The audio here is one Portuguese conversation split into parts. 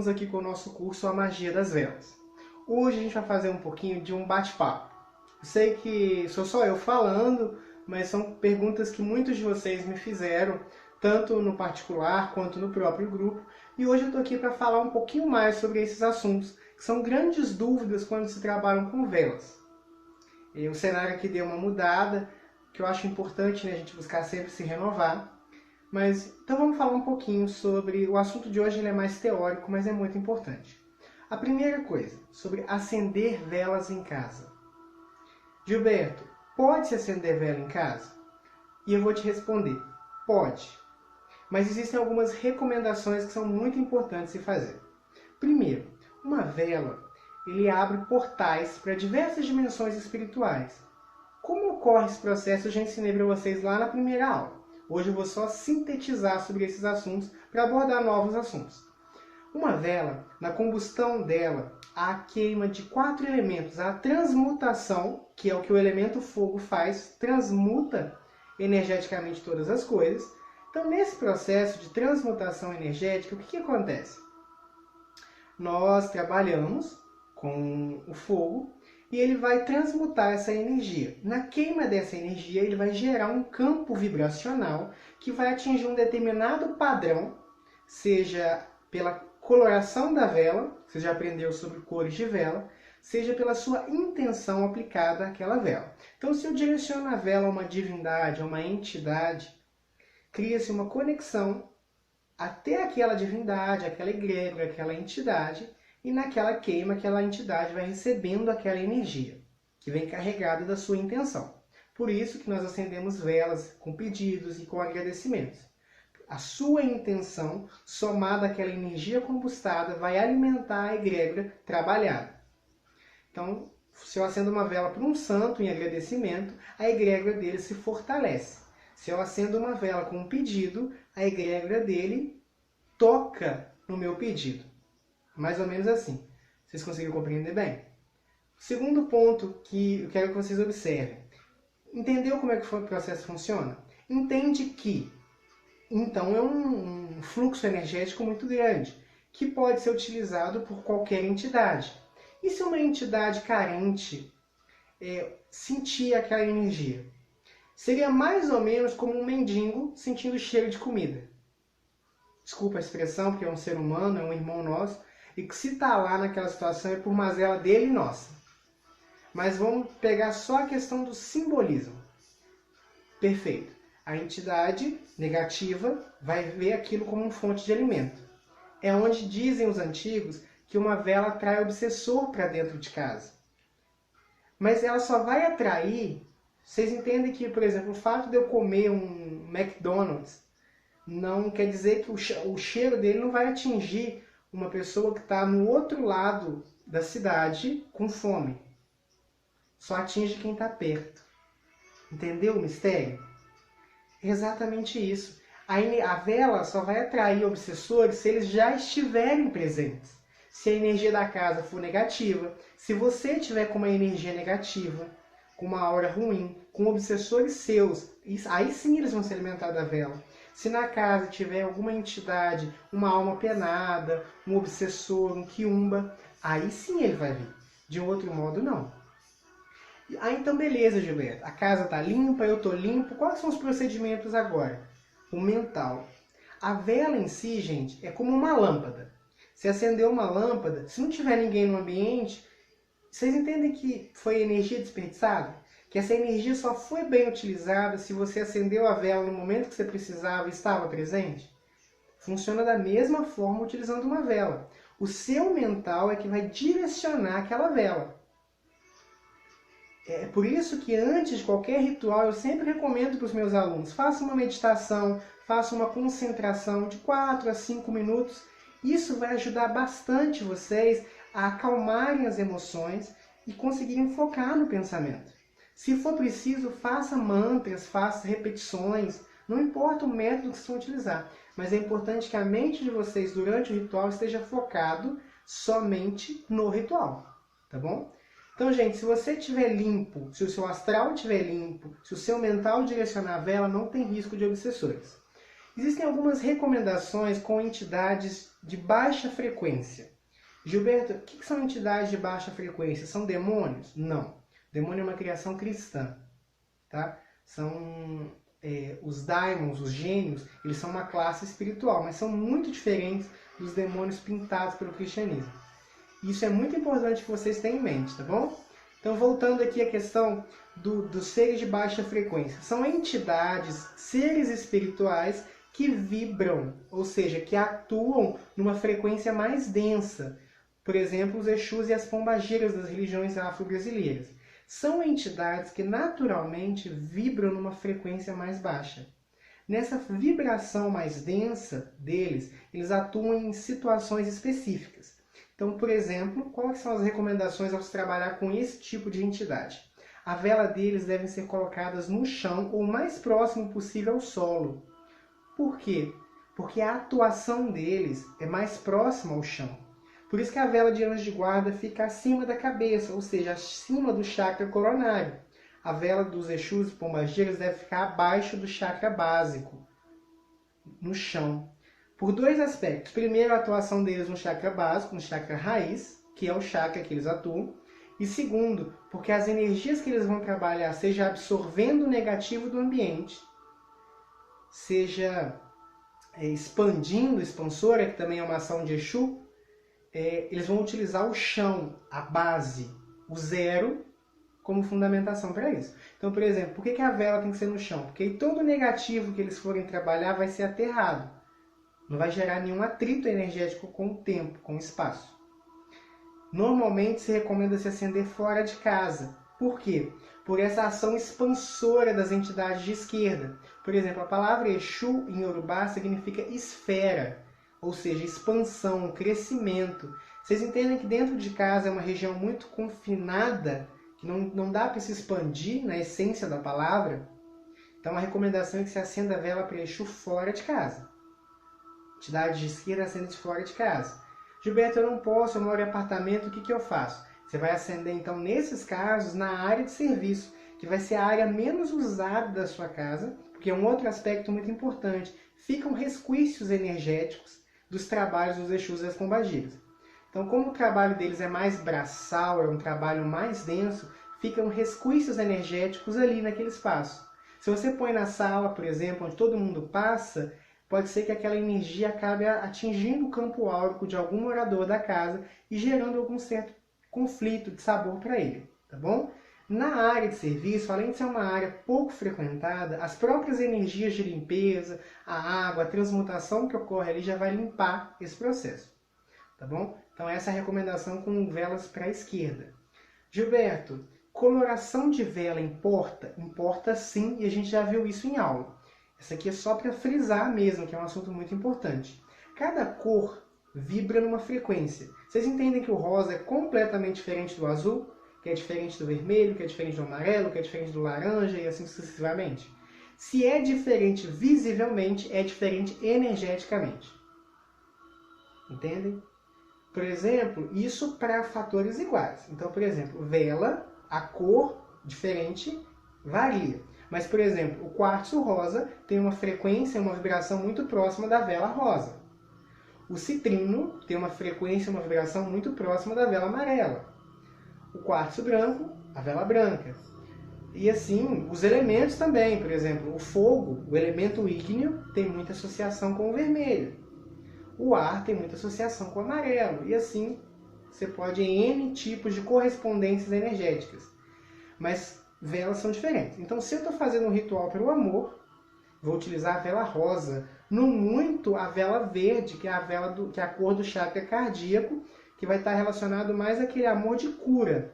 Continuamos aqui com o nosso curso A Magia das Velas. Hoje a gente vai fazer um pouquinho de um bate-papo. Sei que sou só eu falando, mas são perguntas que muitos de vocês me fizeram, tanto no particular quanto no próprio grupo, e hoje eu estou aqui para falar um pouquinho mais sobre esses assuntos, que são grandes dúvidas quando se trabalham com velas. O cenário aqui deu uma mudada, que eu acho importante, né, a gente buscar sempre se renovar. Mas então vamos falar um pouquinho sobre o assunto de hoje. Ele é mais teórico, mas é muito importante. A primeira coisa, sobre acender velas em casa. Gilberto, pode-se acender vela em casa? E eu vou te responder, pode. Mas existem algumas recomendações que são muito importantes de fazer. Primeiro, uma vela, ele abre portais para diversas dimensões espirituais. Como ocorre esse processo, eu já ensinei para vocês lá na primeira aula. Hoje eu vou só sintetizar sobre esses assuntos para abordar novos assuntos. Uma vela, na combustão dela, há a queima de 4 elementos. A transmutação, que é o que o elemento fogo faz, transmuta energeticamente todas as coisas. Então, nesse processo de transmutação energética, o que acontece? Nós trabalhamos com o fogo e ele vai transmutar essa energia. Na queima dessa energia, ele vai gerar um campo vibracional que vai atingir um determinado padrão, seja pela coloração da vela, você já aprendeu sobre cores de vela, seja pela sua intenção aplicada àquela vela. Então, se eu direciono a vela a uma divindade, a uma entidade, cria-se uma conexão até aquela divindade, aquela egrégora, aquela entidade, e naquela queima, aquela entidade vai recebendo aquela energia, que vem carregada da sua intenção. Por isso que nós acendemos velas com pedidos e com agradecimentos. A sua intenção, somada àquela energia combustada, vai alimentar a egrégora trabalhada. Então, se eu acendo uma vela para um santo em agradecimento, a egrégora dele se fortalece. Se eu acendo uma vela com um pedido, a egrégora dele toca no meu pedido. Mais ou menos assim. Vocês conseguiram compreender bem? O segundo ponto que eu quero que vocês observem. Entendeu como é que o processo funciona? Entende que, então, é um fluxo energético muito grande, que pode ser utilizado por qualquer entidade. E se uma entidade carente sentir aquela energia? Seria mais ou menos como um mendigo sentindo cheiro de comida. Desculpa a expressão, porque é um ser humano, é um irmão nosso, e que se está lá naquela situação é por mazela dele e nossa. Mas vamos pegar só a questão do simbolismo. Perfeito. A entidade negativa vai ver aquilo como uma fonte de alimento. É onde dizem os antigos que uma vela atrai obsessor para dentro de casa. Mas ela só vai atrair... Vocês entendem que, por exemplo, o fato de eu comer um McDonald's não quer dizer que o cheiro dele não vai atingir uma pessoa que está no outro lado da cidade com fome. Só atinge quem está perto. Entendeu o mistério? É exatamente isso. A vela só vai atrair obsessores se eles já estiverem presentes. Se a energia da casa for negativa, se você tiver com uma energia negativa, com uma aura ruim, com obsessores seus, aí sim eles vão se alimentar da vela. Se na casa tiver alguma entidade, uma alma penada, um obsessor, um quiumba, aí sim ele vai vir. De um outro modo, não. Então beleza, Gilberto. A casa está limpa, eu estou limpo. Quais são os procedimentos agora? O mental. A vela em si, gente, é como uma lâmpada. Se acender uma lâmpada, se não tiver ninguém no ambiente, vocês entendem que foi energia desperdiçada? Que essa energia só foi bem utilizada se você acendeu a vela no momento que você precisava e estava presente? Funciona da mesma forma utilizando uma vela. O seu mental é que vai direcionar aquela vela. É por isso que antes de qualquer ritual eu sempre recomendo para os meus alunos, faça uma meditação, faça uma concentração de 4 a 5 minutos. Isso vai ajudar bastante vocês a acalmarem as emoções e conseguirem focar no pensamento. Se for preciso, faça mantras, faça repetições, não importa o método que vocês vão utilizar, mas é importante que a mente de vocês durante o ritual esteja focado somente no ritual, tá bom? Então, gente, se você estiver limpo, se o seu astral estiver limpo, se o seu mental direcionar a vela, não tem risco de obsessores. Existem algumas recomendações com entidades de baixa frequência. Gilberto, o que são entidades de baixa frequência? São demônios? Não. Demônio é uma criação cristã. Tá? São os daimons, os gênios, eles são uma classe espiritual, mas são muito diferentes dos demônios pintados pelo cristianismo. Isso é muito importante que vocês tenham em mente, tá bom? Então, voltando aqui à questão dos seres de baixa frequência. São entidades, seres espirituais que vibram, ou seja, que atuam numa frequência mais densa. Por exemplo, os Exus e as Pombagiras das religiões afro-brasileiras. São entidades que naturalmente vibram numa frequência mais baixa. Nessa vibração mais densa deles, eles atuam em situações específicas. Então, por exemplo, quais são as recomendações ao se trabalhar com esse tipo de entidade? A vela deles devem ser colocadas no chão ou o mais próximo possível ao solo. Por quê? Porque a atuação deles é mais próxima ao chão. Por isso que a vela de anjo de guarda fica acima da cabeça, ou seja, acima do chakra coronário. A vela dos Exus e Pombagiras deve ficar abaixo do chakra básico, no chão. Por dois aspectos. Primeiro, a atuação deles no chakra básico, no chakra raiz, que é o chakra que eles atuam. E segundo, porque as energias que eles vão trabalhar, seja absorvendo o negativo do ambiente, seja expandindo, expansora, que também é uma ação de Exu, eles vão utilizar o chão, a base, o zero, como fundamentação para isso. Então, por exemplo, por que a vela tem que ser no chão? Porque todo o negativo que eles forem trabalhar vai ser aterrado. Não vai gerar nenhum atrito energético com o tempo, com o espaço. Normalmente se recomenda se acender fora de casa. Por quê? Por essa ação expansora das entidades de esquerda. Por exemplo, a palavra Exu em Yorubá significa esfera, ou seja, expansão, crescimento. Vocês entendem que dentro de casa é uma região muito confinada, que não dá para se expandir na essência da palavra? Então a recomendação é que se acenda a vela para Exu fora de casa. Entidade de esquerda acende fora de casa. Gilberto, eu não posso, eu moro em apartamento, o que eu faço? Você vai acender, então, nesses casos, na área de serviço, que vai ser a área menos usada da sua casa, porque é um outro aspecto muito importante. Ficam resquícios energéticos dos trabalhos dos Exus e das Pombagiras. Então, como o trabalho deles é mais braçal, é um trabalho mais denso, ficam resquícios energéticos ali naquele espaço. Se você põe na sala, por exemplo, onde todo mundo passa, pode ser que aquela energia acabe atingindo o campo áurico de algum morador da casa e gerando algum certo conflito de sabor para ele, tá bom? Na área de serviço, além de ser uma área pouco frequentada, as próprias energias de limpeza, a água, a transmutação que ocorre ali já vai limpar esse processo, tá bom? Então essa é a recomendação com velas para a esquerda. Gilberto, coloração de vela importa? Importa sim, e a gente já viu isso em aula. Essa aqui é só para frisar mesmo, que é um assunto muito importante. Cada cor vibra numa frequência. Vocês entendem que o rosa é completamente diferente do azul, que é diferente do vermelho, que é diferente do amarelo, que é diferente do laranja e assim sucessivamente? Se é diferente visivelmente, é diferente energeticamente. Entendem? Por exemplo, isso para fatores iguais. Então, por exemplo, vela, a cor diferente varia. Mas, por exemplo, o quartzo rosa tem uma frequência, uma vibração muito próxima da vela rosa. O citrino tem uma frequência, uma vibração muito próxima da vela amarela. O quartzo branco, a vela branca. E assim, os elementos também. Por exemplo, o fogo, o elemento ígneo, tem muita associação com o vermelho. O ar tem muita associação com o amarelo. E assim, você pode em N tipos de correspondências energéticas. Mas velas são diferentes. Então, se eu estou fazendo um ritual para o amor, vou utilizar a vela rosa. No muito, a vela verde, que é que é a cor do chakra cardíaco, que vai estar relacionado mais àquele amor de cura.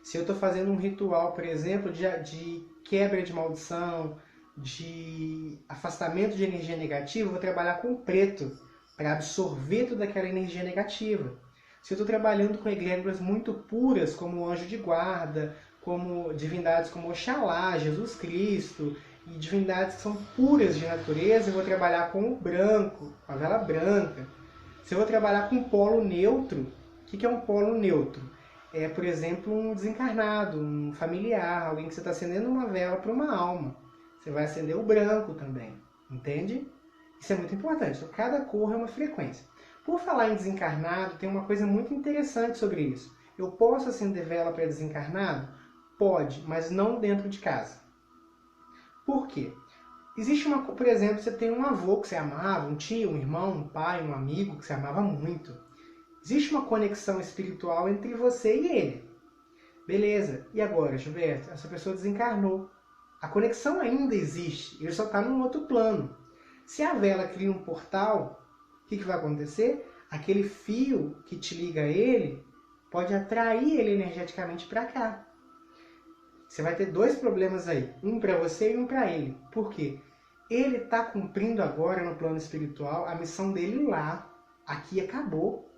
Se eu estou fazendo um ritual, por exemplo, de quebra de maldição, de afastamento de energia negativa, eu vou trabalhar com preto, para absorver toda aquela energia negativa. Se eu estou trabalhando com egrégoras muito puras, como o anjo de guarda, como divindades como Oxalá, Jesus Cristo, e divindades que são puras de natureza, eu vou trabalhar com o branco, com a vela branca. Se eu vou trabalhar com polo neutro, o que é um polo neutro? É, por exemplo, um desencarnado, um familiar, alguém que você está acendendo uma vela para uma alma. Você vai acender o branco também. entende? Isso é muito importante. Então, cada cor é uma frequência. Por falar em desencarnado, tem uma coisa muito interessante sobre isso. Eu posso acender vela para desencarnado? Pode, mas não dentro de casa. Por quê? Existe uma, por exemplo, você tem um avô que você amava, um tio, um irmão, um pai, um amigo que você amava muito. Existe uma conexão espiritual entre você e ele. Beleza, e agora, Gilberto? Essa pessoa desencarnou. A conexão ainda existe, ele só está num outro plano. Se a vela cria um portal, o que vai acontecer? Aquele fio que te liga a ele pode atrair ele energeticamente para cá. Você vai ter dois problemas aí, um para você e um para ele. Por quê? Ele está cumprindo agora no plano espiritual a missão dele lá. Aqui acabou.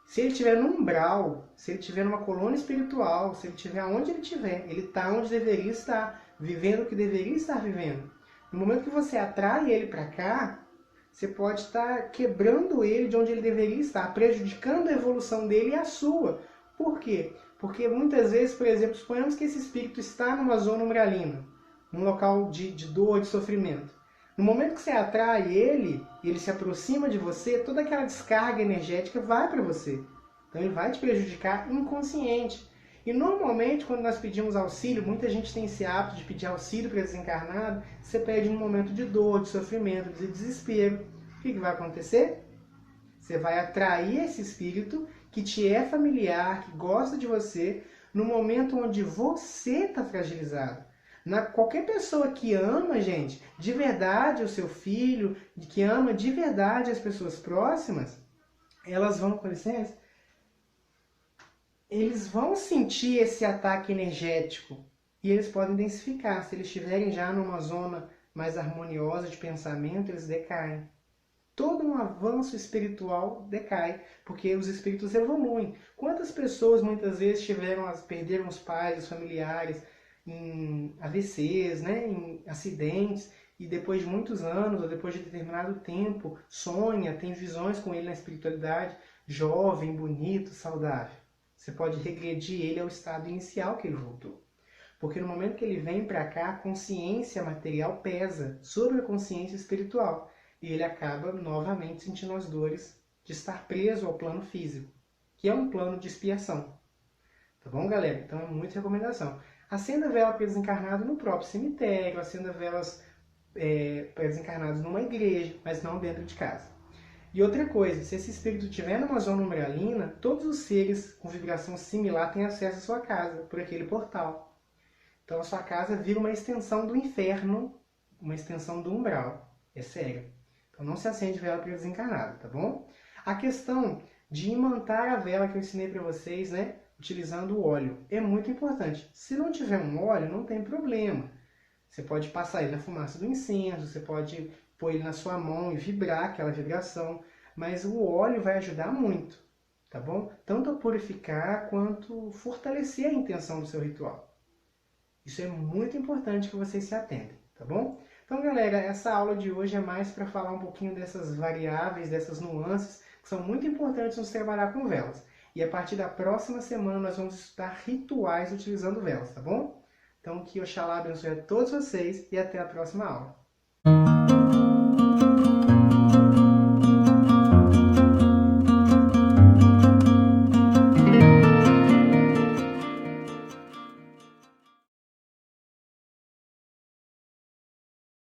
Se ele estiver no umbral, se ele estiver numa colônia espiritual, se ele estiver onde ele estiver, ele está onde deveria estar, vivendo o que deveria estar vivendo. No momento que você atrai ele para cá, você pode estar quebrando ele de onde ele deveria estar, prejudicando a evolução dele e a sua. Por quê? Porque muitas vezes, por exemplo, suponhamos que esse espírito está numa zona umbralina, num local de dor, de sofrimento. No momento que você atrai ele, e ele se aproxima de você, toda aquela descarga energética vai para você. Então ele vai te prejudicar inconsciente. E normalmente, quando nós pedimos auxílio, muita gente tem esse hábito de pedir auxílio para desencarnado, você pede um momento de dor, de sofrimento, de desespero. O que vai acontecer? Você vai atrair esse espírito que te é familiar, que gosta de você, no momento onde você está fragilizado. Qualquer pessoa que ama, gente, de verdade o seu filho, que ama de verdade as pessoas próximas, elas vão, com licença, eles vão sentir esse ataque energético e eles podem densificar. Se eles estiverem já numa zona mais harmoniosa de pensamento, eles decaem. Todo um avanço espiritual decai, porque os espíritos evoluem. Quantas pessoas muitas vezes perderam os pais, os familiares, em AVCs, né, em acidentes, e depois de muitos anos, ou depois de determinado tempo, sonha, tem visões com ele na espiritualidade, jovem, bonito, saudável. Você pode regredir ele ao estado inicial que ele voltou. Porque no momento que ele vem para cá, a consciência material pesa sobre a consciência espiritual. E ele acaba novamente sentindo as dores de estar preso ao plano físico, que é um plano de expiação. Tá bom, galera? Então é muita recomendação. Acenda vela para desencarnado no próprio cemitério, acenda velas para desencarnados numa igreja, mas não dentro de casa. E outra coisa, se esse espírito estiver numa zona umbralina, todos os seres com vibração similar têm acesso à sua casa, por aquele portal. Então a sua casa vira uma extensão do inferno, uma extensão do umbral. É sério. Então não se acende vela para desencarnado, tá bom? A questão de imantar a vela que eu ensinei para vocês, né? Utilizando o óleo, é muito importante. Se não tiver um óleo, não tem problema. Você pode passar ele na fumaça do incenso, você pode pôr ele na sua mão e vibrar aquela vibração, mas o óleo vai ajudar muito, tá bom? Tanto a purificar quanto fortalecer a intenção do seu ritual. Isso é muito importante que vocês se atentem, tá bom? Então, galera, essa aula de hoje é mais para falar um pouquinho dessas variáveis, dessas nuances, que são muito importantes nos trabalhar com velas. E a partir da próxima semana nós vamos estudar rituais utilizando velas, tá bom? Então que Oxalá abençoe a todos vocês e até a próxima aula.